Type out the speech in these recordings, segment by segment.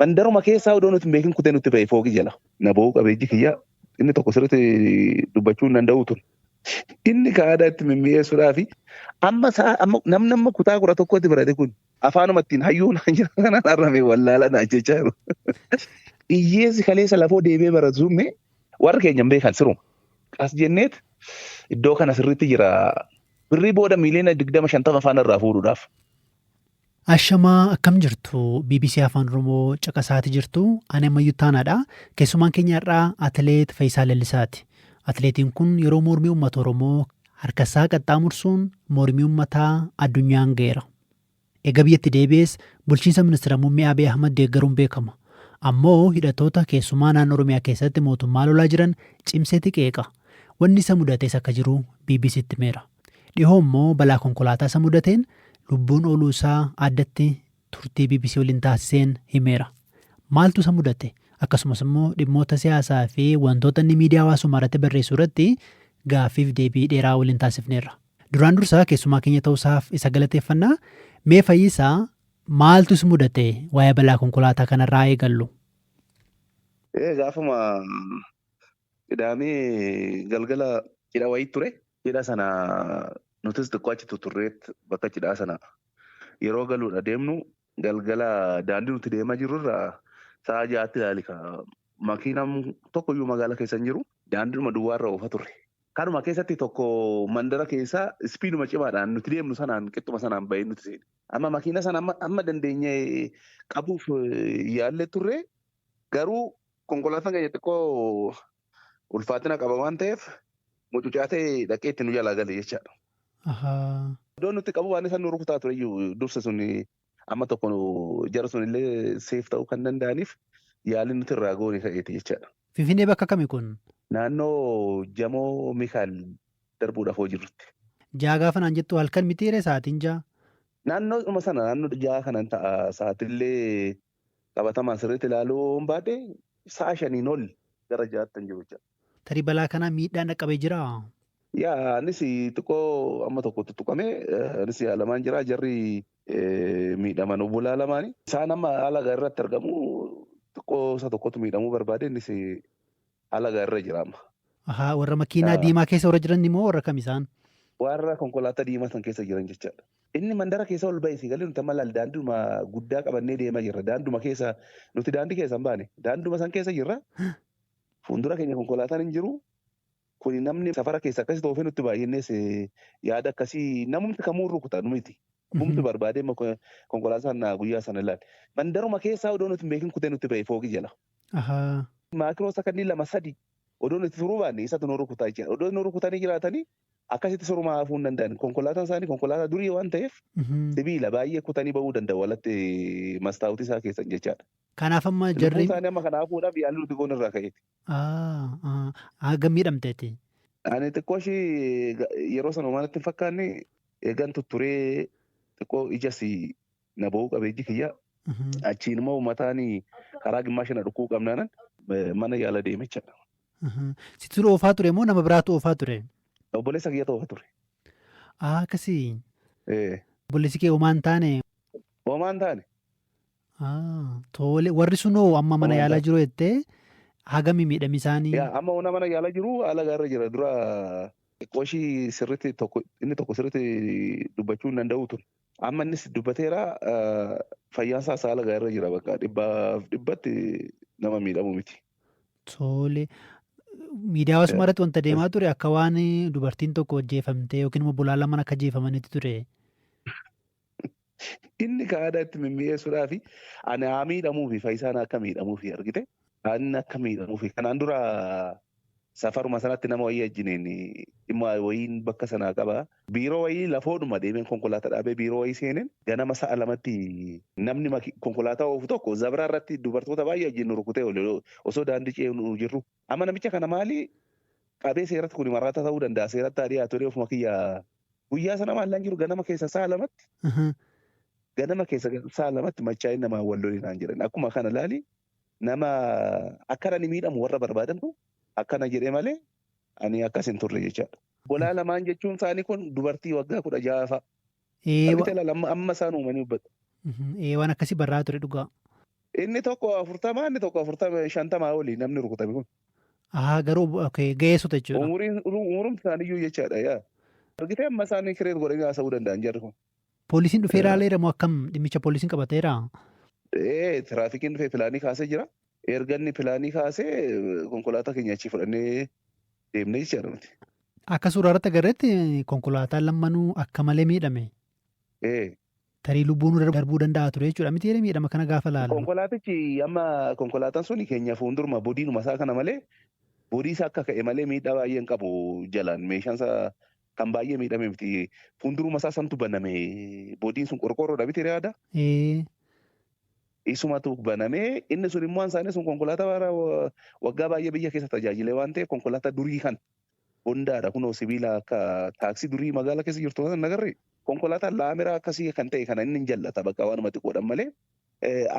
Mandaruma keessaa odoo nuti hin beekin kutee nutti ba'e fooqi jala. Na ba'uu qabeejji kiyya inni tokko sirriitti dubbachuu hin danda'u ture. Inni kaadaa itti mimmi'eessuudhaa fi amma namni amma kutaa 11tti barate kun afaanuma ittiin hayyuu naan jira kanaan arrame wallaala naan jechaa jiru. Hiyyeessi kaleessa lafoo deebi'ee baratu summe warra keenya hin beekan siruma. As jenneet iddoo kana sirriitti jira. Birrii booda miliyoona 20-50 afaan irraa fuudhuudhaaf. Ashamaa akkam jirtu BBC Afaan Oromoo caqasaati jirtu ani ammayyuu taanaadha. Keessumaan keenya irraa atileet Fayyisaa Lallisaati. Atileetiin kun yeroo mormii uummata Oromoo harkasaa qaxxaamursuun mormii uummataa addunyaan ga'eera. Egaa biyyatti deebi'ees bulchiinsa ministeera muummee Abiy Ahmad deeggaruun beekama. Ammoo hidhattoota keessumaa naannoo Oromiyaa keessatti mootummaa lolaa jiran cimseeti qeeqa. Wanni isa mudatees akka jiru BBCtti himeera. Dhihoo immoo balaa konkolaataa isa mudateen lubbuun ooluu isaa addatti turtii BBC waliin taasiseen himeera. Maaltu isa mudate? Akkasumas immoo dhimmoota siyaasaa fi wantoota inni miidiyaa hawaasummaa irratti barreessu irratti gaaffiif deebii dheeraa waliin taasifneerra. Duraan dursaa keessumaa keenya ta'uusaaf isa galateeffannaa. Mee Fayyisaa maaltu isa mudate waa'ee balaa konkolaataa kanarraa eegallu? Gaafuma qidaamee galgala cidha wayii ture. Cidha sana nutis xiqqoo achi turreetti bakka cidhaa sana yeroo galuudha deemnu galgala daandii nuti deemaa jirurraa sa'a 6tti ilaali makiinaan tokkoyyuu magaalaa keessa hin jiru daandiidhuma duwwaarra oofa turre. Kanuma keessatti tokko mandara keessaa ispiiduma cimaadhaan nuti deemnu sanaan qixxuma sanaan bahee nuti seene. Amma makiina sana amma dandeenye qabuuf yaallee turre garuu konkolaataan keenya xiqqoo ulfaatina qaba waan ta'eef mucucaatee dhaqee itti nu jalaa gale jechaadha. Iddoo nuti qabu waan isaan nu rukutaa ture iyyuu dursa sun amma tokko jara sun illee seef ta'uu kan danda'aniif yaalii nuti irraa goone ta'eeti jechaadha. Finfinnee bakka kami kun? Naannoo Jamoo Mikaal darbuudhaaf hojii jirti. Jaa gaafa naan jettu halkan mitiire sa'aatiin jaa? Naannoodhuma sana naannoo jaa kanan ta'a sa'aatillee qabatamaan sirriitti ilaaluu hin baadhe sa'a 5 ol gara 6tti hin jiru jechaadha. Tarii balaa kanaa miidhaan dhaqqabee jiraa? Anis xiqqoo amma tokkotti tuqame anis yaalamaan jira jarri miidhaman obbolaa lamaani. Isaan amma haala gaarii irratti argamu xiqqoo isa tokkotu miidhamuu barbaade innis haala gaarii irra jira amma. Warra makiinaa diimaa keessa warra jiran immoo warra kam isaan? Warra konkolaataa diimaa san keessa jiran jechaadha. Inni mandara keessa ol ba'e galee nuti amma laal daandiidhuma guddaa qabannee deemaa jirra. Daanduma keessa nuti daandii keessa hin baane daanduma san keessa jirra. Fuuldura keenya konkolaataan hin jiru. Kuni namni safara keessa akkasii ta'uufii nutti baay'innes yaada akkasii namumti kamuu rukuta numiti. Humti barbaadee konkolaataan guyyaa sana ilaali. Mandaruma keessaa odoo nuti hin beekin kutee nutti ba'e fooqi jala. Maakiroo sakandii 2-3 odoo nuti turuu baanne isatu nu rukutaa jechuudha. Odoo nu rukutanii jiraatanii akkasitti sorumaa hafuu hin danda'an. Konkolaataan isaanii konkolaataa durii waan ta'eef sibiila baay'ee kutanii ba'uu danda'u walatti mastaawutii isaa keessan jechaadha. Kanaaf amma jarri. Isaanii amma kanaafuudhaaf yaalii nuti goon irraa ka'eeti. Hagam miidhamteeti? Ani xiqqoo ishii yeroo sana waan itti hin fakkaanne eegan tutturee xiqqoo ijas na ba'uu qabeejji kiyya. Achiin immoo uummataan karaa gimmaashina dhukkuu qabnaanan mana yaala deemechaadha. Situ oofaa ture moo nama biraatu oofaa ture? Obboleessa kiyyatu oofaa ture. Akkasii. Obboleessi kee homaan taane? Homaan taane. Tole warri sunoo amma mana yaalaa jiru jettee hagami miidhami isaanii? Amma mana yaalaa jiru haala gaarra jira dura qoshii sirriitti inni tokko sirriitti dubbachuu hin danda'u ture. Amma innis dubbateera fayyaan isaas haala gaarra jira bakka dhibbatti nama miidhamu miti. Tole miidiyaa hawaasummaa irratti wanta deemaa ture akka waan dubartiin tokko ajjeefamtee yookiin immoo bulaa lamaan akka ajjeefamanitti ture. Inni kaadaa itti mimmi'eessuudhaa fi ani haa miidhamuufi fayyisaan akka miidhamuufi argite. Ani akka miidhamuufi kanaan dura safaruma sanatti nama wayii ajjineen dhimma wayiin bakka sanaa qaba. Biiroo wayii lafoodhuma deemeen konkolaataa dhaabee biiroo wayii seeneen ganama sa'a 2tti namni konkolaataa oofu tokko zabraa irratti dubartoota baay'ee ajjin rukutee osoo daandii ceenu jirru. Amma namicha kana maali qabee seeratti kun maraata ta'uu danda'a seeratti dhiyaatu ta'ee ofuma kiyya guyyaa sana maallaan jiru ganama keessa sa'a 2tti. Ganama keessa sa'a 2tti machaa'in nama walloliinaan jiran akkuma kana laali nama akkana ni miidhamu warra barbaadantu akkana jedhee malee ani akkas hin turre jechaadha. Bolaa lamaan jechuun isaanii kun dubartii waggaa 16 fa'a. Amma isaan uumanii ubbatu. Waan akkasii barraa ture dhugaa. Inni tokko 40 inni tokko 50 olii namni rukutame kun. Garuu ga'eessota jechuudha. Umurum isaaniiyyuu jechaadha yaa. Argitee amma isaanii kireet godhanii haasa'uu danda'an jarri kun. Poolisiin dhufee ilaaleera moo akkam dhimmicha poolisiin qabateera? Tiraafikiin dhufee pilaanii kaasee jira. Erga inni pilaanii kaasee konkolaataa keenya achii fudhannee deemnee jechaadha nuti. Akka suuraa irratti agarreetti konkolaataan lammanuu akka malee miidhame. Tarii lubbuun darbuu danda'a ture jechuudha. Miti miidhama kana gaafa laalu. Konkolaatichi amma konkolaataan suni keenya fuulduruma bodiinuma isaa kana malee bodii isaa akka ka'e malee miidhaa baay'een qabu jalaan meeshaan isaa kan baay'ee miidhame miti. Fuulduruma isaa santu baname bodiin sun qorqoorroodha miti yaada. Isumatu baname inni sun immoo isaanii sun konkolaataa waggaa baay'ee biyya keessa tajaajile waan ta'eef konkolaataa durii kan hundaadha kunoo sibiila akka taaksii durii magaala keessa jirtu kan agarre. Konkolaataan laameraa akkasii kan ta'e kana inni jallata bakka waanuma xiqqoodhaan malee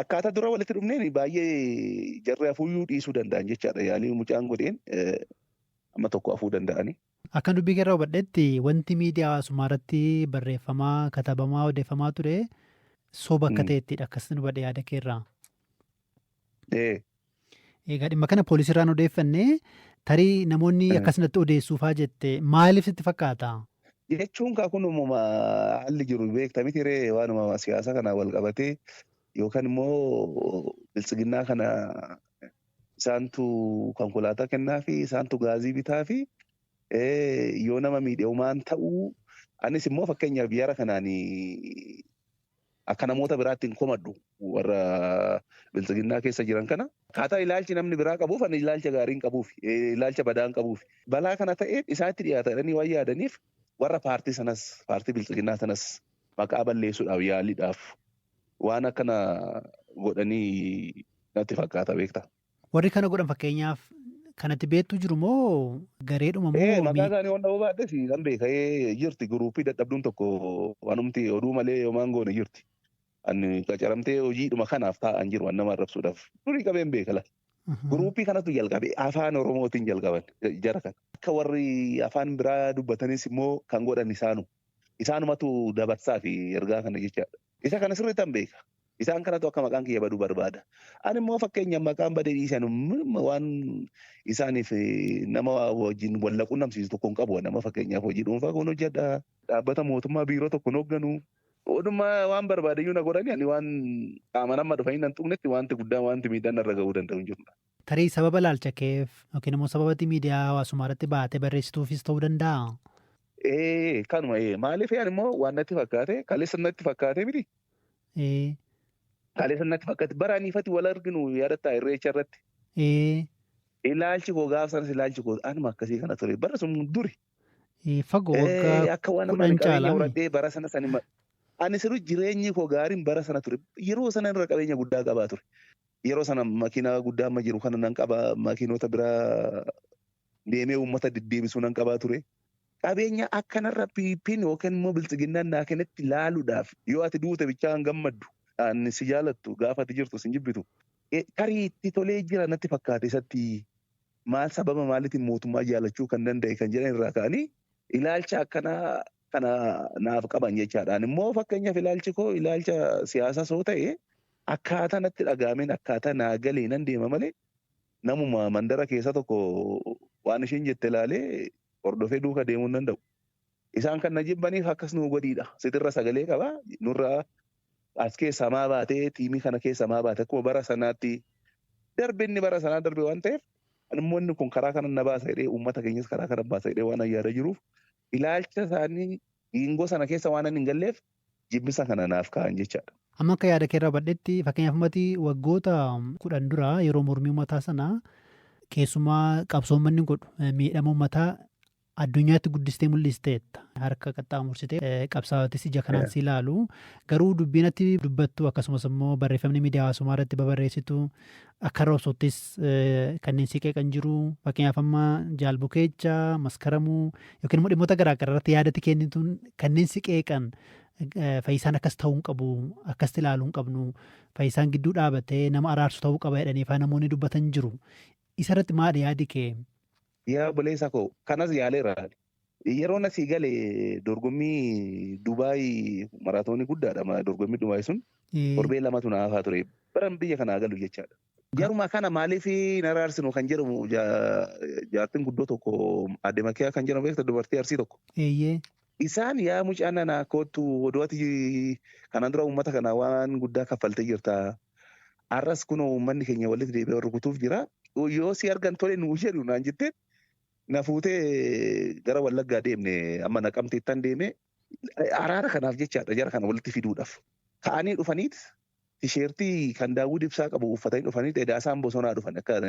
akkaataa dura walitti dhufneen baay'ee jarri hafuuyyuu dhiisuu danda'an jechaadha yaalii mucaan godheen amma tokko hafuu danda'ani. Akka dubbii keerraa hubadhetti wanti miidiyaa hawaasummaa irratti barreeffamaa katabamaa odeeffamaa ture soba akka ta'ettidha akkasitti hubadhe yaada keerraa. Egaa dhimma kana poolisiirraan odeeffannee tarii namoonni akkasumatti odeessuufaa jette maaliif sitti fakkaata? Jechuun kun uumama haalli jiru beektaa miti ree waanuma siyaasa kanaa wal qabatee yookaan immoo biltsiginnaa kana isaantu konkolaataa kennaa fi isaantu gaazii bitaa fi yoo nama miidhaumaan ta'uu anis immoo fakkeenyaaf biyya kanaan akka namoota biraatti hin komadhu warra biltsiginnaa keessa jiran kana. Akkaataa ilaalchi namni biraa qabuuf ani ilaalcha gaarii hin qabuuf ilaalcha badaa hin qabuuf balaa kana ta'eef isaatti dhiyaatanii waan yaadaniif warra paartii sanas paartii biltsiginnaa sanas maqaa balleessuudhaaf yaaliidhaaf waan akkana godhanii natti fakkaata beektaa. Warri kana godhan fakkeenyaaf kanatti beektu jiru moo gareedhuma moo? Maqaa isaanii waan dhabuu baadhes kan beekee jirti guruupii dadhabduun tokko wanumti oduu malee yoomaan goone jirti. Ani qacaramtee hojiidhuma kanaaf taa'an jiru waan nama arrabsuudhaaf durii qabeen beekala. Guruupii kanatu jalqabe afaan Oromootiin jalqaban jara kana. Akka warri afaan biraa dubbatanis immoo kan godhan isaanumatu dabarsaa fi ergaa kana jechaadha. Isa kana sirriitti hin beeka. Isaan kanatu akka maqaan kiyya baduu barbaada. Ani immoo fakkeenyaaf maqaan badee dhiisan waan isaaniif nama wajjin wal quunnamsiisu tokko hin qabu. Nama fakkeenyaaf hojii dhuunfaa kun hojjedha. Dhaabbata mootummaa biiroo tokko hin hoogganu. Odummaa waan barbaadayyuu na godhani ani waan qaama nama dhufanii nan tuqnetti wanti guddaan wanti miidhaan irra ga'uu danda'u hin jiru. Tarii sababa ilaalcha keef yookiin immoo sababa miidiyaa hawaasummaa irratti baatee barreessituufis ta'uu danda'a. Kanuma maaliif yaan immoo waan natti fakkaate kaleessa natti fakkaate miti. Kaleessa natti fakkaate baraaniifatti wal arginu yaadataa irreecha irratti. Ilaalchi koo gaaf sanas ilaalchi koo anuma akkasii kana ture bara sun duri. Fagoo waggaa akka waan amma qabeenya horadhee bara sana sani ani sirrii jireenyi koo gaariin bara sana ture yeroo sana irra qabeenya guddaa qabaa ture. Yeroo sana makiinaa guddaa amma jiru kana nan qaba makiinota biraa deemee uummata deddeebisuu nan qabaa ture. Qabeenya akkanarra piippiin yookaan immoo biltsiginnaan naa kennetti laaluudhaaf yoo ati duute bichaan gammaddu ani si jaalattu gaafa ati jirtu sin jibbitu. Tarii itti tolee jira natti fakkaate isatti maal sababa maaliitiin mootummaa jaalachuu kan danda'e kan jedhan irraa ka'anii ilaalcha akkanaa kana naaf qaban jechaadhaan immoo fakkeenyaaf ilaalchi koo ilaalcha siyaasaa soo ta'e akkaataa natti dhagaameen akkaataa naa galee nan deema malee namuma mandara keessa tokko waan isheen jette ilaalee hordofee duuka deemuu hin danda'u. Isaan kan na jibbaniif akkas nu godhiidha. Sitirra sagalee qaba nurraa as keessaa maa baatee tiimii kana keessaa maa baate akkuma bara sanaatti darbe inni bara sanaa darbe waan ta'eef immoo inni kun karaa kana na baasa jedhee uummata keenyas karaa kana baasa jedhee waan ayyaada jiruuf ilaalcha isaanii giingoo sana keessa waan hin galleef jibbisa kana naaf ka'an jechaadha. Amma akka yaada keerraa badhetti fakkeenyaaf uummatni waggoota 10 dura yeroo mormii uummataa sana keessumaa qabsoo uummanni godhu miidhama uummataa addunyaatti guddistee mul'isteetta harka qaxxaamursitee qabsaa'otis ija kanaan si ilaalu garuu dubbiinatti dubbattu akkasumas immoo barreeffamni miidiyaa hawaasummaa irratti babarreessitu akka roobsottis kanneen si qeeqan jiru fakkeenyaaf amma jaalbukeecha maskaramuu yookiin immoo dhimmoota garaagaraa irratti yaadatti kennituun kanneen si qeeqan fayyisaan akkas ta'uu hin qabu akkas ilaaluu hin qabnu fayyisaan gidduu dhaabatee nama araarsu ta'uu qaba jedhanii faa namoonni dubbatan jiru isarratti maadha yaadi kee? Yaa obboleessa koo kanas yaaleera. Yeroo nasii galee dorgommii Dubaay maraatoonii guddaadha. Dorgommii Dubaay sun torbee lamatu na hafaa ture. baran biyya kanaa galu jechaadha. Jaruma kana maaliif naraarsinu kan jedhamu jaartin guddoo tokko adde Makiyaa kan jedhamu beekta dubartii Arsii tokko. Eeyyee. Isaan yaa mucaan nanaa kootu odooti kanaan dura uummata kanaa waan guddaa kaffaltee jirta. Arras kunoo uummanni keenya walitti deebi'ee rukutuuf jira. Yoo si argan tole nuu jedhu naan jettee na fuutee gara Wallaggaa deemne amma Naqamteettan deeme araara kanaaf jechaadha jara kana walitti fiduudhaaf. Ka'anii dhufaniit tisheertii kan Daawud Ibsaa qabu uffatanii dhufanii Edaasaan Bosonaa dhufan akka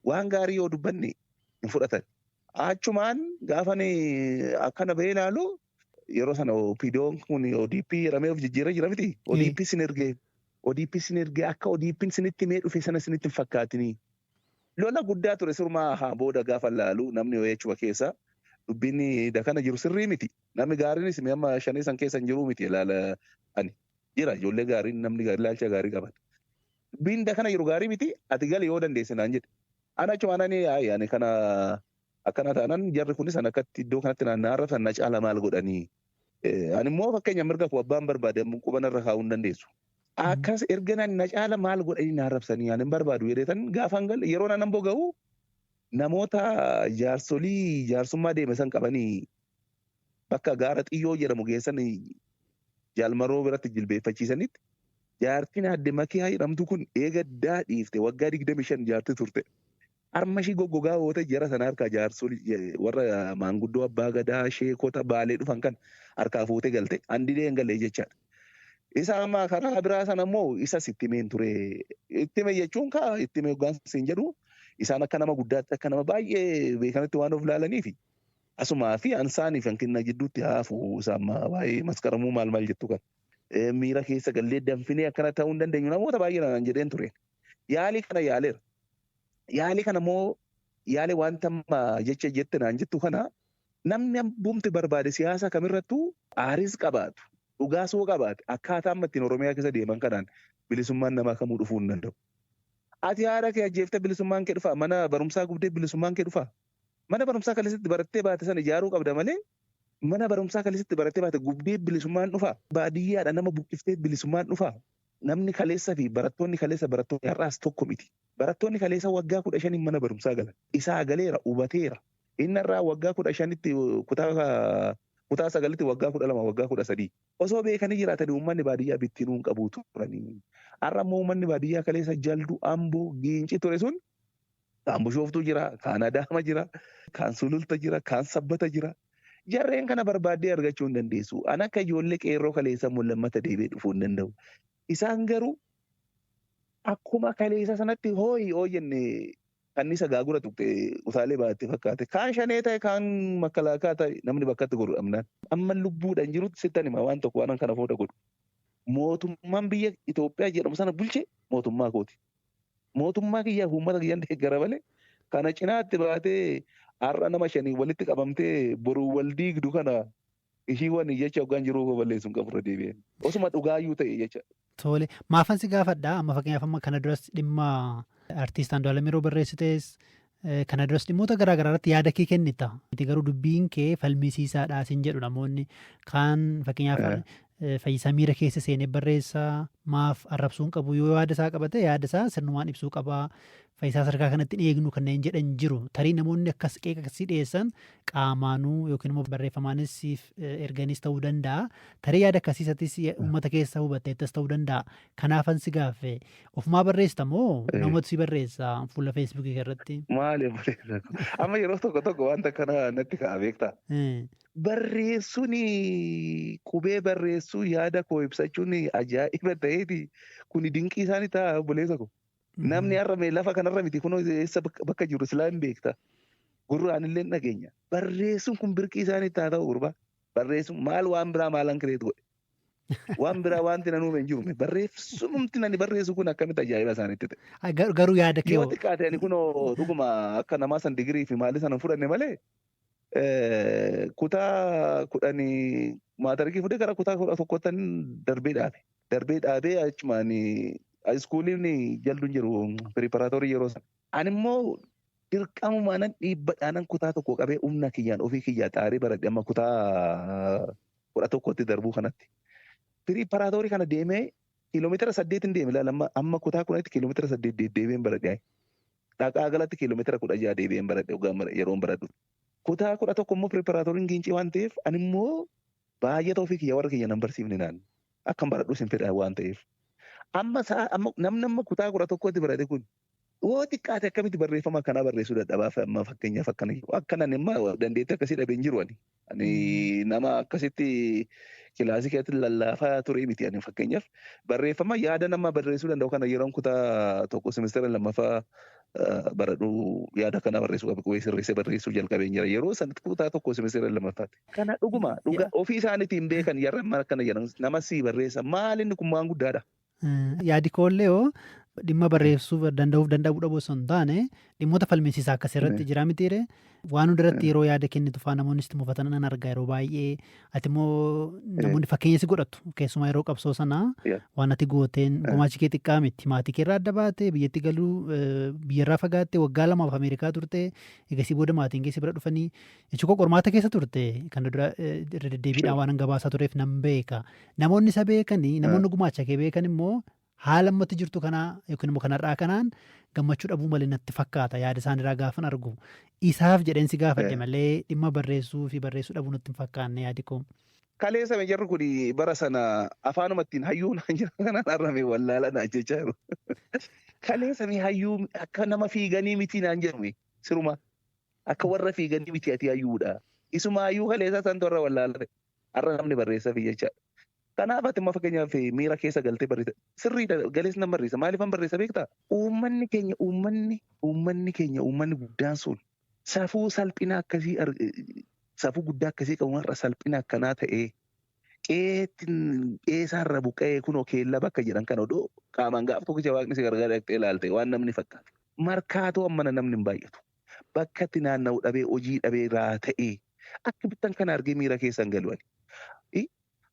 waan gaarii yoo dubbanne hin fudhatan. Achumaan gaafa akkana bahee ilaalu yeroo sana OPDO'n kun ODP jedhamee of jijjiirra jira miti. ODP sin ergee akka ODP'n sinitti mee dhufe sana sinitti hin fakkaatinii. Lola guddaa ture sirmaa booda gaafa ilaalu namni jechuudha keessa dubbiin dakana jiru sirrii miti. Namni gaariinis amma shanii san keessa hin jiru miti ilaala ani. Jira ijoollee gaariin namni ilaalcha gaarii qaban. Dubbiin dakana jiru gaarii miti ati gali yoo dandeesse naan jedhe. Ana achumaan ani kana akkana taanaan jarri kunis akkatti iddoo kanatti naannaa arrabsan na caala maal godhanii. Ani immoo fakkeenya mirga koo abbaan barbaade qubanarra kaa'uu hin dandeessu. Akkas erganaan na caala maal godhanii na arrabsanii ani hin barbaadu jedheetan gaafa hin galle yeroo nan boga'u namoota jaarsummaa deeme san qabanii bakka gaara xiyyoo jedhamu geessan jaalmaroo biratti jilbeeffachiisanitti jaartiin adde Makiyaa jedhamtu kun eega daadhiifte waggaa 25 jaartii turte. Armashii goggogaa hoota jara sana harkaa jaarsolii warra maanguddoo abbaa gadaa sheekota baalee dhufan kan harkaa fuutee galte handilee hin galle jechaadha. Isa amma karaa biraa sana immoo isa sitti meen ture. Itti mee jechuun itti mee hoggaansa hin jedhu isaan akka nama guddaatti akka nama baay'ee beekanitti waan of ilaalaniifi. Asumaa fi ansaanii fi hanqina jidduutti haafu isaamma baay'ee maskaramuu maal jettu kan. Miira keessa gallee danfinee akkana ta'uu hin dandeenyu namoota baay'ee jedheen ture. Yaalii kana yaaleera. Yaalii kana immoo yaalii wanta jecha jette naan jettu kana namni bumti barbaade siyaasa kamirrattuu aaris qabaatu. Dhugaasoo qabaate akkaataa amma ittiin Oromiyaa keessa deeman kanaan bilisummaan namaa kamuu dhufuu hin danda'u. Ati haadha kee ajjeeftee bilisummaan kee dhufaa mana barumsaa gubdee bilisummaan kee dhufaa. Mana barumsaa kalisitti barattee baate sana ijaaruu qabda malee mana barumsaa kalisitti barattee baate gubdee bilisummaan dhufaa. Baadiyyaadha nama buqqiftee bilisummaan dhufaa. Namni kaleessa fi barattoonni kaleessa barattoonni har'aas tokko miti. Barattoonni kaleessa waggaa 15 mana barumsaa galan. Isaa galeera hubateera. Inni irraa waggaa 15tti kutaa 9tti waggaa 12 waggaa 13. Osoo beekanii jiraatanii uummanni baadiyyaa bittinuu hin qabu turanii. Har'a immoo uummanni baadiyyaa kaleessa jaldu amboo giinci ture sun kan bushooftuu jira, kan adaama jira, kan sululta jira, kan sabbata jira. Jarreen kana barbaaddee argachuu hin dandeessu. An akka ijoollee qeerroo kaleessa lammata deebi'ee dhufuu hin danda'u. Isaan garuu akkuma kaleessa sanatti hooyi jenne kanniisa gaagura tuqxe utaalee baatte fakkaate. Kaan shanee ta'e kaan makkalaakaa ta'e namni bakkatti godhu dhabnaan. Amma lubbuudhaan jirutti sittan hima waan tokko waan kana fooda godhu. Mootummaan biyya Itoophiyaa jedhamu sana bulche mootummaa kooti. Mootummaa kiyyaa uummata kiyyaan deeggara malee kana cinaatti baatee har'a nama 5 walitti qabamtee boruu wal diigdu kana ishii waan jecha hoggaan jiruu balleessuun qaburra deebi'een. Osuma dhugaayyuu ta'e jecha. Tole maafan si gaafadha amma fakkeenyaaf amma kana duras dhimma artiist Andu'aalem yeroo barreessitees kana duras dhimmoota garaa garaa irratti yaada kee kennita. Garuu dubbiin kee falmisiisaadha sin jedhu namoonni kaan fakkeenyaaf Fayyisaa miira keessa seenee barreessaa maaf arrabsuun qabu yoo yaada isaa qabate yaada isaa sirnumaan ibsuu qabaa. Fayyisaa sadarkaa kanatti hin eegnu kanneen jedhan jiru. Tarii namoonni akkas qeeqa akkasii dhiyeessan qaamaanuu yookiin immoo barreeffamaanis erganis ta'uu danda'a. Tarii yaada akkasiisattis uummata keessa hubatteettas ta'uu danda'a. Kanaafan si gaaffe ofumaa barreessita moo namoota si barreessa fuula feesbuukii irratti? Maali barreessa? Amma yeroo tokko wanta kana natti ka'a beektaa? Barreessuun qubee barreessuu yaada koo ibsachuun ajaa'iba ta'eeti. Kuni dinqii isaanii ta'a obboleessa koo. Namni har'a lafa kanarra miti kunoo eessa bakka jiru silaa hin beekta. Gurraan illee dhageenya. Barreessuun kun birqii isaanii ta'a ta'u gurbaa. Barreessuun maal waan biraa maalan kireetu godhe. Waan biraa wanti nan uume hin jiru. Barreessumti nani barreessu kun akkamitti ajaa'iba isaaniitti ta'e. Garuu yaada kee yoo xiqqaate ani kunoo dhuguma akka namaa san digirii fi maalii sana fudhanne malee kutaa 10 maatarikii fudhee gara kutaa 11 darbee dhaabe. Darbee dhaabee achumaan iskuuliin jalduun jiru piriiparaatoorii yeroo sana. Ani immoo dirqamumaan dhiibbadhaan kutaa tokko qabee humna kiyyaan ofii kiyyaa xaarii baradhe amma kutaa 11tti darbuu kanatti. Piriiparaatoorii kana deemee kiiloomeetira 8 deeme ilaala amma kutaa kunatti kiiloomeetira 8 deddeebiin baradhe. Dhaqaa galatti kiiloomeetira 16 deebiin baradhe yeroon baradhu. Kutaa 11 immoo pireparaatooriin giincii waan ta'eef ani immoo baay'ata ofii kiyya warra kiyya nan barsiifne naan akkan baradhus hin fedha waan ta'eef. Namni amma kutaa 11tti barate kun yoo xiqqaate akkamitti barreeffama akkanaa barreessuu dadhabaaf amma fakkeenyaaf akkanan immoo dandeettii akkasii dhabeen jiru ani. Ani nama akkasitti kilaasii keessatti lallaafaa ture miti ani fakkeenyaaf barreeffama yaada nama barreessuu danda'u kana yeroon kutaa tokko semestera lammaffaa baradhu yaada kana barreessuu qabu qubee sirreessee barreessuu jalqabeen jira yeroo sanatti kutaa tokko semestera lammaffaatti. Kana dhuga ofii isaaniitiin beekan yarra akkana jedhan nama sii barreessa maalinni kun waan guddaadha. Yaadi koollee hoo dhimma barreessuu danda'uuf danda'uu dhabuu osoo hin taane dhimmoota falmisiisaa akkas irratti jira mitiire waan hundarratti yeroo yaada kennitu fa'aa namoonni sitti mufatan nan argaa yeroo baay'ee ati immoo namoonni fakkeenya si godhatu keessumaa yeroo qabsoo sanaa waan ati gooteen gumaachi kee xiqqaa miti maatii keerraa adda baate biyyatti galuu biyyarraa fagaatte waggaa 2 Ameerikaa turte egasii booda maatiin keessi bira dhufanii jechuun qormaata keessa turte kan dura irra deddeebiidhaan waan gabaasaa tureef nan beeka namoonni isa beekanii namoonni gumaacha kee beekan immoo haala ammatti jirtu kanaa yookiin immoo kanarraa kanaan gammachuu dhabuu malee natti fakkaata yaada isaanirraa gaafan argu isaaf jedheensi gaafadhe malee dhimma barreessuu fi barreessuu dhabuu natti hin fakkaanne yaadi koo. Kaleessa jarri kun bara sana afaanumattiin hayyuu naan jira kanaan arrame wallaala naan jechaa jiru. Kaleessa hayyuu akka nama fiiganii miti naan jedhame siruma akka warra fiiganii miti ati hayyuudha. Isuma hayyuu kaleessa santu warra wallaala har'a namni barreessa fi jechaadha. Kanaaf ati fakkeenyaaf miira keessa galtee barreessa sirriidha galees nan barreessa maaliifan barreessa beektaa? Uummanni keenya uummanni guddaan sun safuu salphina akkasii safuu guddaa akkasii qabu har'a salphina akkanaa ta'ee qeessaarra buqqa'ee kunoo keella bakka jedhan kan odoo qaamaan gaaf tokkicha waaqni si gargaara dhaqxee ilaalte waan namni fakkaatu. Markaatoo ammana namni hin baay'atu. Bakka itti naanna'u dhabee hojii dhabee raa ta'ee akka bittan kana argee miira keessan galu'ani.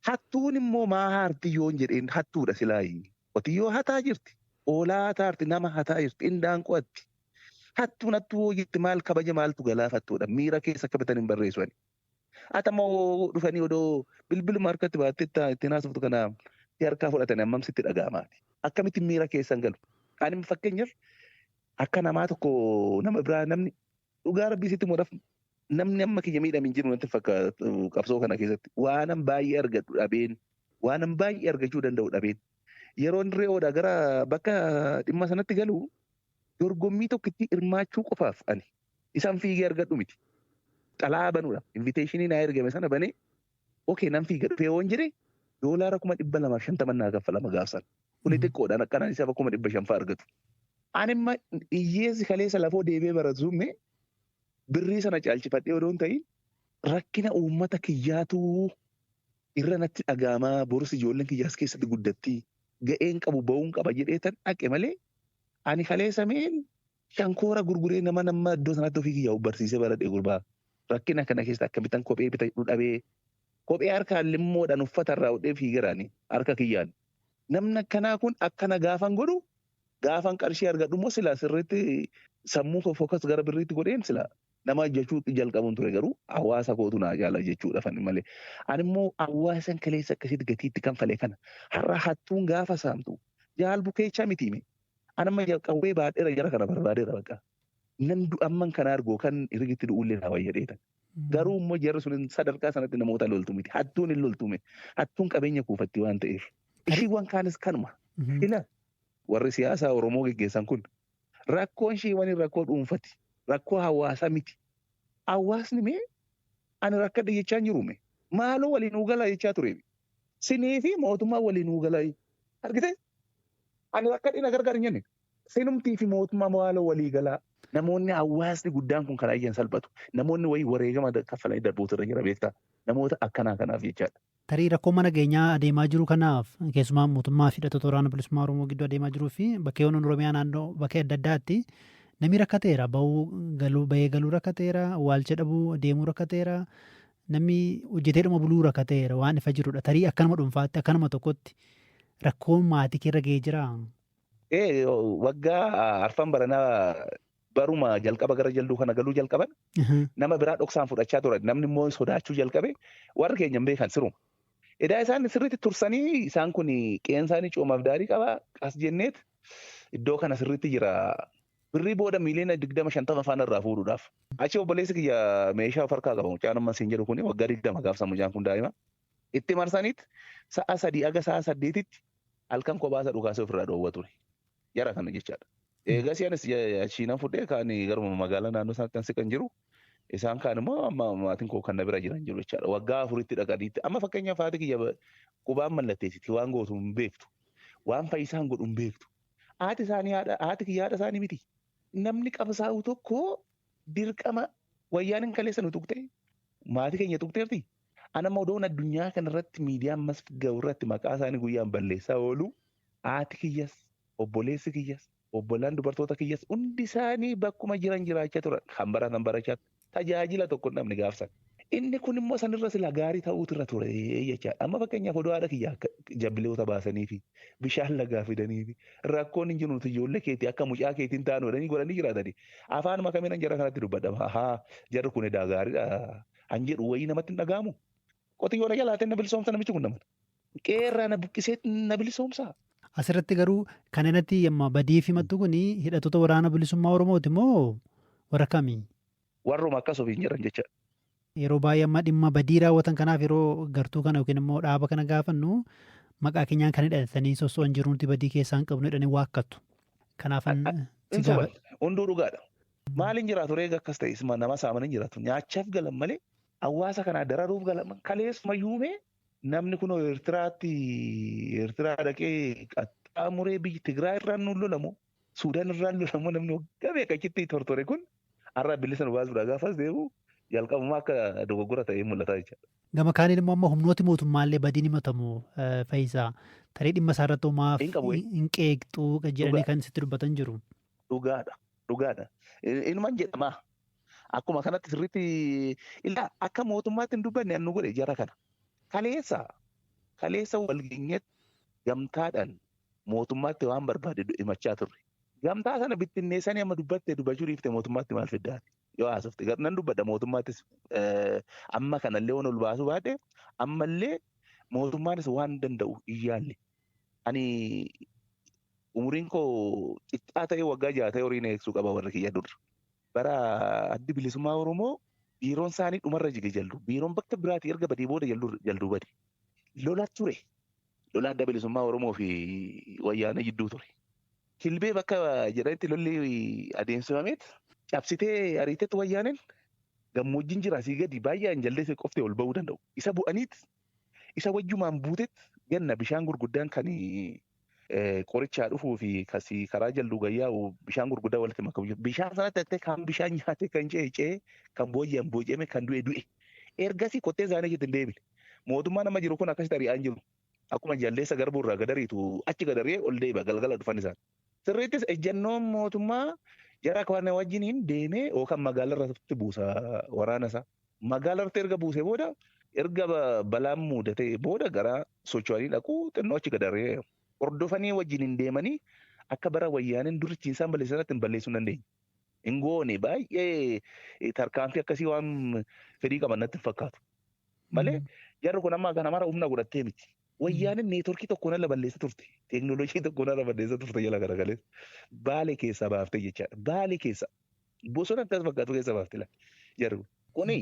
Hattuun immoo maa haarti yoon jedheen hattuudha silaayi. Qotiyyoo hataa jirti. Oolaa hataa jirti nama hataa jirti. Indaan qo'atti. Hattuun hattuu jirti maal kabaja maaltu galaafattuudha. Miira keessa akka bitan hin barreessuani. Atamoo dhufanii odoo bilbiluma harkatti baattee ittiin haasoftu kana harkaa fudhatanii ammam sitti dhaga'amaati. Akkamitti miira keessan galu. Ani fakkeenyaaf akka namaa tokko nama biraa namni dhugaa rabbii sitti muudhaaf namni amma kiyya miidhamin jiru natti fakkaatu qabsoo kana keessatti waanan baay'ee argadhu dhabeen waanan baay'ee argachuu danda'u dhabeen yeroo inni re'oodha gara bakka dhimma sanatti galu dorgommii tokkitti hirmaachuu qofaaf ani isaan fiigee argadhu miti xalaa banuudha inviteeshinii naa ergame sana banee okee nan fiigadhu feewoon jedhee $250 naa kaffalama gaafsan kuni xiqqoodhaan akkanaan isa 500 argatu ani imma hiyyeessi kaleessa lafoo deebee baratuumme birrii sana caalchifadhee odoon ta'in rakkina uummata kiyyaatu irra natti dhagaamaa borusi ijoolleen kiyyaas keessatti guddatti ga'een qabu ba'uun qaba jedhee tan dhaqe malee ani kaleessa meen shankoora gurguree nama iddoo sanatti ofii kiyyaa barsiisee baradhee gurbaa rakkina kana keessatti akka bitan kophee bitachuu dhabee kophee harkaan limmoodhaan uffata irraa hodhee fiigaraani harka kiyyaan namni akkanaa kun akkana gaafan godhu gaafan qarshii argadhu immoo silaa sirriitti sammuu koo fookas gara birriitti godheen silaa nama jechuu jalqabuun ture garuu hawaasa kootu naa jaala jechuudha fanni malee. Ani immoo hawaasan kaleessa akkasitti gatiitti kan falee kana har'a hattuun gaafa saamtu jaal bukeechaa mitiime. Ani amma jalqabee baadheera jara kana barbaadeera bakka. Nan du'amman kana argoo kan irgitti du'ullee naa wayyadeetan. Garuu immoo jarri sun sadarkaa sanatti namoota loltu miti. Hattuun hin loltume. Hattuun qabeenya kuufatti waan ta'eef. Ishiiwwan kaanis kanuma. Ila warri siyaasaa Oromoo geggeessan kun rakkoon ishiiwwan rakkoo dhuunfati. Rakkoo hawaasaa miti. Hawaasni mee ani rakkadhe jechaa hin jirume. Maaloo waliin ugalaa jechaa ture. Sinii fi mootummaa waliin ugalaa. Argite? Ani rakkadhe na gargaar hin jenne. Sinumtii fi mootummaa maaloo walii galaa. Namoonni hawaasni guddaan kun karaa iyyan salphatu. Namoonni wayii wareegama kaffalanii darboota irra jira beektaa. Namoota akkanaa kanaaf jechaadha. Tarii rakkoo mana keenyaa adeemaa jiru kanaaf keessumaa mootummaa fi hidhattoota waraana bilisummaa Oromoo gidduu adeemaa jiruu fi bakkeewwan Oromiyaa naannoo bakkee adda addaatti namni rakkateera bahee galuu rakkateera waalcha dhabuu deemuu rakkateera namni hojjeteedhuma buluu rakkateera waan ifa jirudha. Tarii akkanuma dhuunfaatti akkanuma tokkotti rakkoon maatii keerra ga'ee jira. Waggaa arfan baranaa baruma jalqaba gara jalduu kana galuu jalqaban nama biraa dhoksaan fudhachaa ture namni immoo sodaachuu jalqabe warri keenya hin beekan siruma. Edaa isaan sirriitti tursanii isaan kun qe'een isaanii coomaaf daarii qaba as jenneet iddoo kana sirriitti jira. Birrii booda miliyoona 20-50 afaan irraa fuudhuudhaaf. Achi obboleessi kiyya meeshaa of harkaa qaba. Mucaan amma siin jedhu kun waggaa 20 gaafsa mucaan kun daa'ima. Itti marsaniit sa'a 3 aga sa'a 8tti halkan kophaasa dhukaasee ofirraa dhoowwa ture. Jara kana jechaadha. Eegas anis achiinan fudhee kaan garuma magaalaa naannoo isaatti kan jiru. Isaan kaan immoo amma maatiin koo kan na bira jiran jiru jechaadha. Waggaa 4tti dhaqaniitti. Amma fakkeenyaaf haati kiyya qubaan mallatteessiti waan gootu hin beektu. Waan fayyisaan godhu hin beektu. Haati kiyya haadha isaanii miti. Namni qabsaa'u tokko dirqama wayyaan hin kaleessa nu tuqxe maatii keenya tuqteerti. Anamma odoon addunyaa kanarratti miidiyaa ammas ga'u irratti maqaa isaanii guyyaan balleessaa oolu haati kiyyas obboleessi kiyyas obbolaan dubartoota kiyyas hundi isaanii bakkuma jiran jiraachaa turan kan baratan barachaa tajaajila tokko namni gaafsan. Inni kun immoo sanirra sila gaarii ta'uutu irra ture jechaadha. Amma fakkeenyaaf odoo haadha kiyyaa jabbiloota baasanii fi bishaan lagaa fidanii fi rakkoon hin jiru ijoollee keetii akka mucaa keetiin taanu godhanii jiraatanii afaanuma kamiin jara kanatti dubbadhama. Jarri kun edaa gaariidha. Han jedhu wayii namatti hin dhaga'amu. Qotiyyoo na jalaateen na bilisoomsa namichi kun namatti. Qeerraa na buqqisee na bilisoomsa. Asirratti garuu kan inni amma badii fi mattu kun hidhattoota waraana bilisummaa Oromooti moo warra kamii? Warruma akkas ofiin jiran jecha. Yeroo baay'ee amma dhimma badii raawwatan kanaaf yeroo gartuu kana yookiin immoo dhaaba kana gaafannu maqaa keenyaan kan hidhatanii soso'an jiru nuti badii keessaa hin qabnu jedhanii waakkatu. Kanaaf hunduu dhugaadha. Maaliin jiraatu reega akkas ta'es nama saaman hin jiraatu. Nyaachaaf galan malee hawaasa kanaa dararuuf galan kaleessuma yuumee namni kun Eertiraa dhaqee qaxxaamuree biyyi Tigraay irraan nuun lolamu Suudaan irraan lolamu namni waggaa beekachitti tortore kun har'a bilisa nu baasuudha gaafas deemu jalqabuma akka dogoggora ta'ee mul'ata jechaadha. Gama kaaniin immoo amma humnooti mootummaallee badiin himatamu Fayyisaa tarii dhimma isaarratti homaaf hin qeeqxuu jedhanii kan sitti dubbatan jiru. Dhugaadha. Ilmaan jedhama. Akkuma kanatti sirriitti ilaa akka mootummaatti hin dubbanne annu godhe jara kana. Kaleessa walgeenyetti gamtaadhaan mootummaatti waan barbaade himachaa turre. Gamtaa sana bittinneessanii amma dubbachuu dhiifte mootummaatti maal fiddaati? Yoo haasofte nan dubbadha mootummaattis amma kanallee waan ol baasuu baadhe ammallee mootummaanis waan danda'u iyyaalle. Ani umuriin koo xiqqaa ta'ee waggaa 6 ta'ee horiin eegsuu qaba warra kiyya durra. Bara addi bilisummaa Oromoo biiroon isaanii dhumarra jige jaldu. Biiroon bakka biraatti erga badii booda jalduu bade. Lola ture. Lola adda bilisummaa Oromoo fi wayyaana jidduu ture. Kilbee bakka jedhanitti lolli adeemsifameet cabsitee ariitetti wayyaaneen gammoojjiin jira asii gadi baay'een jaldeessee qoftee ol ba'uu danda'u. Isa bu'aniit isa wajjumaan buuteet ganna bishaan gurguddaan kan qorichaa dhufuu fi kasii karaa jalduu gayyaa'u bishaan gurguddaa walitti makamu. Bishaan sanatti kan bishaan nyaate kan ce'ee kan booyyaan booji'ame kan du'e. Ergasii kottee isaanii itti hin deebine. Mootummaan amma jiru kun akkasitti ari'aan jiru. Akkuma jaldeessa garbuu irraa gadariitu achi gadaree ol deebi'a galgala dhufan isaan. Sirriittis ejjennoon mootummaa jara kana wajjiniin deemee yookaan magaalaa irratti buusa waraana isaa. Magaalaa irratti erga buusee booda erga balaan mudatee booda gara socho'anii dhaquu xinnoo achi gadaree hordofanii wajjiniin deemanii akka bara wayyaaneen durichi isaan balleessanatti hin balleessuu hin dandeenye. Hin goone baay'ee tarkaanfii akkasii waan fedhii qaban natti hin fakkaatu. Malee jarri kun amma kana mara humna godhattee miti. Wayyaaneen neetworkii tokkoon ala balleessa turte. Teeknooloojii tokkoon ala balleessa turte jala garagalee. Baalee keessaa baaftee jechaadha. Baalee keessa. Bosona akkas fakkaatu keessa baaftee jarri kun. Kuni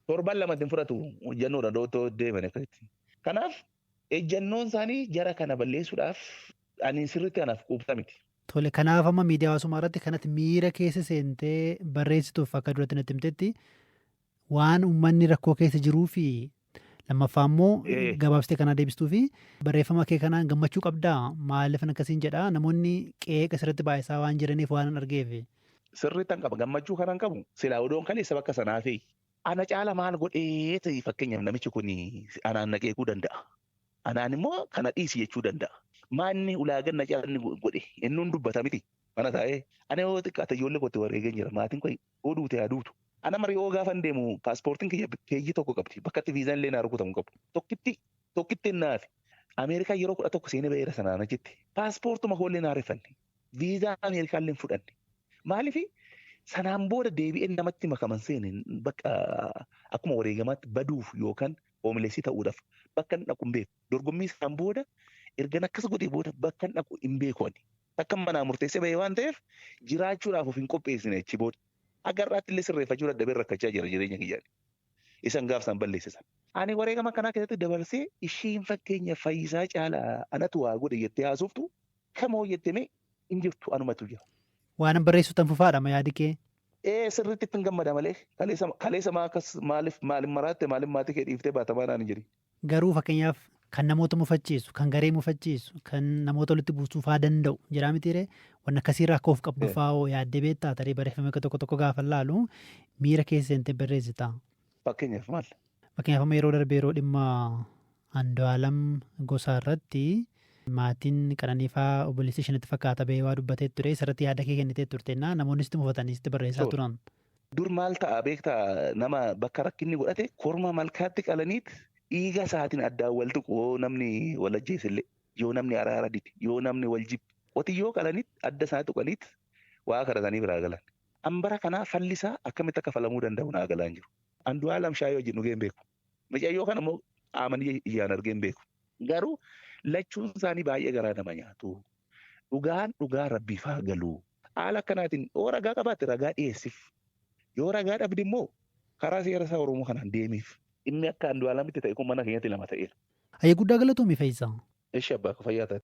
torban lamatti hin fudhatu hojjannoodha dootoo deeman akkasitti. Kanaaf ejjannoon isaanii jara kana balleessuudhaaf ani sirriitti anaaf quubsa miti. Tole kanaaf amma miidiyaa hawaasummaa irratti kanatti miira keessa seentee barreessituuf akka duratti natti himtetti waan uummanni rakkoo keessa jiruu fi lammaffaa immoo gabaabsitee kanaa deebistuu fi barreeffama kee kanaan gammachuu qabdaa maaliif akkasiin jedhaa namoonni qeeqa sirriitti baay'isaa waan jiraniif waan hin argeef. Sirriitti qaba gammachuu kanaan qabu silaa odoon kaleessa bakka sanaa fi ana caala maal godhee ta'e fakkeenyaaf namichi kun anaan na qeequu danda'a. Anaan immoo kana dhiisi jechuu danda'a. Maanni ulaagaan na caala inni godhe innuun dubbata miti. Mana taa'ee ana yoo xiqqaate ijoollee kootti wareegan jira maatiin koo oduu ta'e aduutu. Ana marii yoo gaafan deemu paaspoortiin kiyya peejii tokko qabdi. Bakka itti viizaan illee naa rukutamu qabu. Tokkitti naafi. Ameerikaa yeroo 11 seenee ba'eera sanaan achitti. Paaspoortuma koollee naa rifanne. Viizaa Ameerikaa illee fudhanne. Maaliif sanaan booda deebi'ee namatti makaman seene bakka akkuma wareegamaatti baduuf yookaan hoomileessii ta'uudhaaf bakka inni dhaqu hin beeku. Dorgommii isaan booda ergan akkas godhee booda bakka inni dhaqu hin beeku ani. Akka manaa murteessee bahee waan ta'eef jiraachuudhaaf of hin qopheessine achi booda. Agarraatti illee sirreeffachuu dadhabee rakkachaa jira jireenya kiyyaan. Isan gaafsaan balleessisan. Ani wareegama kanaa keessatti dabarsee ishiin fakkeenya Fayyisaa Caalaa anatu waa godhe jettee haasoftu kamoo jettee hin jirtu anumatu jira. Waan barreessuutan fufaadha ma yaadi kee? Sirriitti ittiin gammada malee kaleessa maaliif maraatte maaliif maatii kee dhiiftee baatamaa naan hin jirin. Garuu fakkeenyaaf kan namoota mufachiisu, kan garee mufachiisu, kan namoota walitti buusuufaa danda'u jiraa mitiiree waan akkasiirraa akka of qabdu fa'aa yaaddee beektaa tarii barreeffame tokko gaafa laalu miira keessa seentee barreessita. Fakkeenyaaf maal? Fakkeenyaaf yeroo darbee yeroo dhimma Andu'aalam Gosaa irratti maatiin Qananiifaa obboleessa ishanitti fakkaata bahee waa dubbatee ture isarratti yaada kee kennitee turteenna namoonni sitti mufatanii sitti barreessaa turan. Dur maal ta'a beektaa nama bakka rakkinni godhate korma malkaatti qalaniit dhiiga isaatiin addaan wal tuqu yoo namni wal ajjeesillee yoo namni araara dide yoo namni wal jibbe qotiyyoo qalaniit adda isaa tuqaniit waa kadhatanii biraa galan. Hambara kanaa fallisaa akkamitti akka falamuu danda'u naa galaan jiru. Andu'aalam shaayii wajjin dhugeen beeku. Mucayyoo kana immoo qaamanii ijaan argeen beeku. Garuu lachuun isaanii baay'ee garaa nama nyaatu. Dhugaan dhugaa rabbiif haa galu. Haala akkanaatiin yoo ragaa qabaatte ragaa dhiyeessiif. Yoo ragaa dhabde immoo karaa seera isaa Oromoo kanaan deemiif. Inni akka Andu'aalamitti ta'e kun mana keenyatti lama ta'eera. Ayyee guddaa galatoomii Fayyisaa. Eshi abbaa fayyaa taate.